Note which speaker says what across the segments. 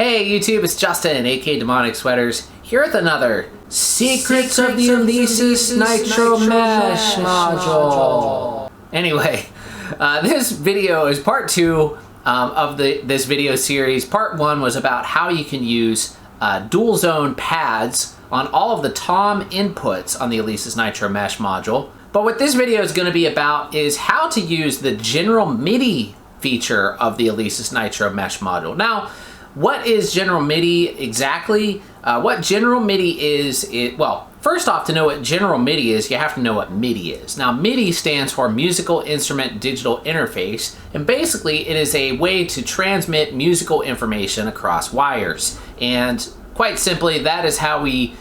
Speaker 1: Hey YouTube, it's Justin, aka Demonic Sweaters, here with another Secrets of the Alesis Nitro Mesh module. Anyway, this video is part 2 of this video series. Part 1 was about how you can use dual zone pads on all of the tom inputs on the Alesis Nitro Mesh module. But what this video is going to be about is how to use the general MIDI feature of the Alesis Nitro Mesh module. Now, what is general MIDI exactly? What general MIDI is, well, first off, to know what general MIDI is, you have to know what MIDI is. Now, MIDI stands for Musical Instrument Digital Interface, and basically it is a way to transmit musical information across wires. And quite simply, that is how we,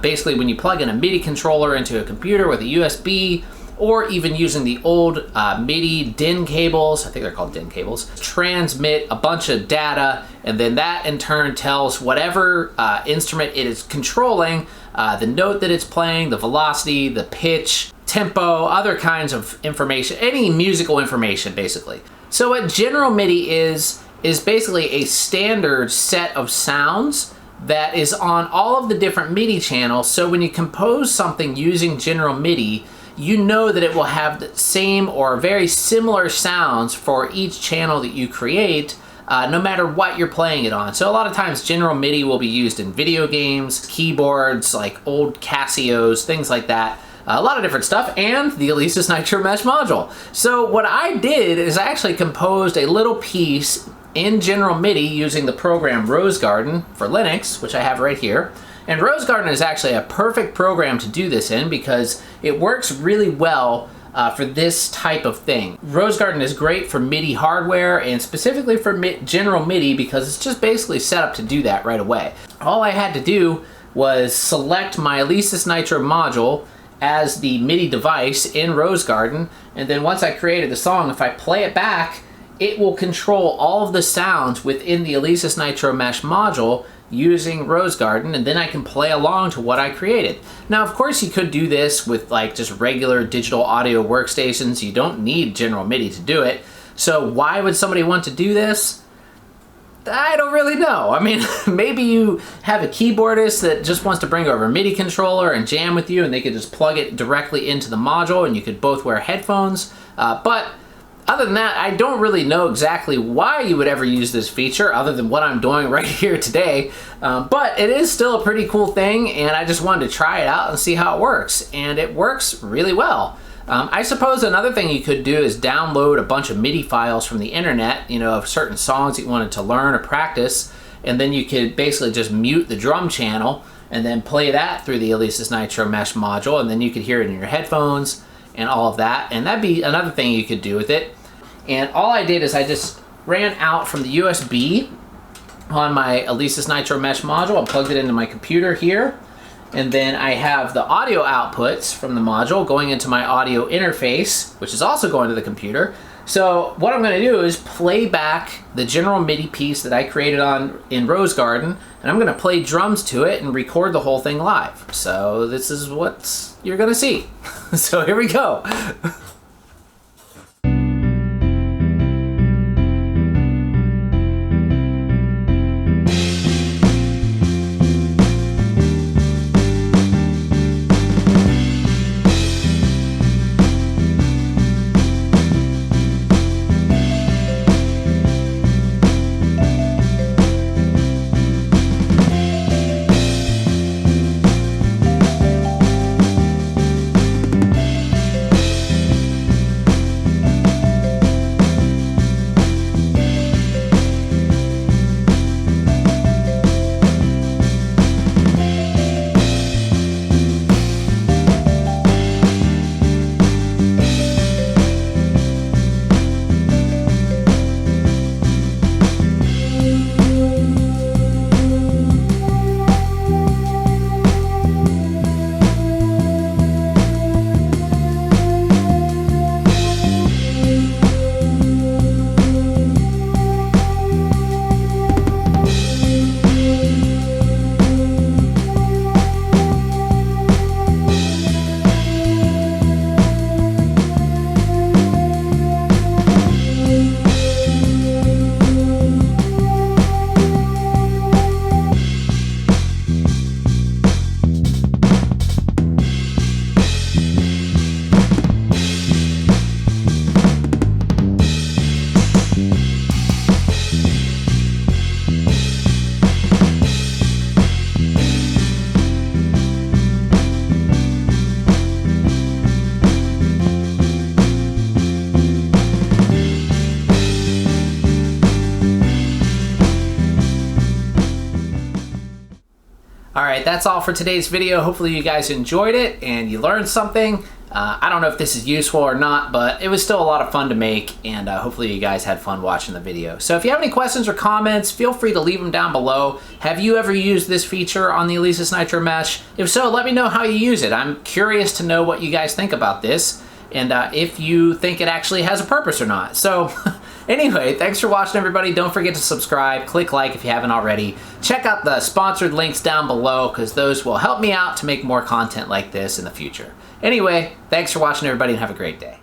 Speaker 1: basically when you plug in a MIDI controller into a computer with a USB, or even using the old MIDI DIN cables, I think they're called DIN cables, transmit a bunch of data, and then that in turn tells whatever instrument it is controlling, the note that it's playing, the velocity, the pitch, tempo, other kinds of information, any musical information basically. So what general MIDI is basically a standard set of sounds that is on all of the different MIDI channels. So when you compose something using general MIDI, you know that it will have the same or very similar sounds for each channel that you create, no matter what you're playing it on. So a lot of times general MIDI will be used in video games, keyboards, like old Casios, things like that. A lot of different stuff, and the Alesis Nitro Mesh module. So what I did is I actually composed a little piece in general MIDI using the program Rose Garden for Linux, which I have right here. And Rose Garden is actually a perfect program to do this in because it works really well for this type of thing. Rose Garden is great for MIDI hardware and specifically for general MIDI because it's just basically set up to do that right away. All I had to do was select my Alesis Nitro module as the MIDI device in Rose Garden, and then once I created the song, if I play it back, it will control all of the sounds within the Alesis Nitro Mesh module using Rose Garden, and then I can play along to what I created. Now, of course, you could do this with like just regular digital audio workstations. You don't need general MIDI to do it. So why would somebody want to do this? I don't really know. I mean, maybe you have a keyboardist that just wants to bring over a MIDI controller and jam with you, and they could just plug it directly into the module, and you could both wear headphones. But other than that, I don't really know exactly why you would ever use this feature other than what I'm doing right here today. But it is still a pretty cool thing, and I just wanted to try it out and see how it works. And it works really well. I suppose another thing you could do is download a bunch of MIDI files from the internet, you know, of certain songs that you wanted to learn or practice, and then you could basically just mute the drum channel and then play that through the Alesis Nitro Mesh module, and then you could hear it in your headphones and all of that. And that'd be another thing you could do with it. And all I did is I just ran out from the USB on my Alesis Nitro Mesh module. I plugged it into my computer here. And then I have the audio outputs from the module going into my audio interface, which is also going to the computer. So what I'm going to do is play back the general MIDI piece that I created in Rose Garden, and I'm going to play drums to it and record the whole thing live. So this is what you're going to see. So here we go. that's all for today's video. Hopefully you guys enjoyed it and you learned something. I don't know if this is useful or not, but it was still a lot of fun to make, and hopefully you guys had fun watching the video. So if you have any questions or comments, feel free to leave them down below. Have you ever used this feature on the Alesis Nitro Mesh? If so, let me know how you use it. I'm curious to know what you guys think about this, and if you think it actually has a purpose or not. So anyway, thanks for watching, everybody. Don't forget to subscribe, click like if you haven't already. Check out the sponsored links down below, because those will help me out to make more content like this in the future. Anyway, thanks for watching, everybody, and have a great day.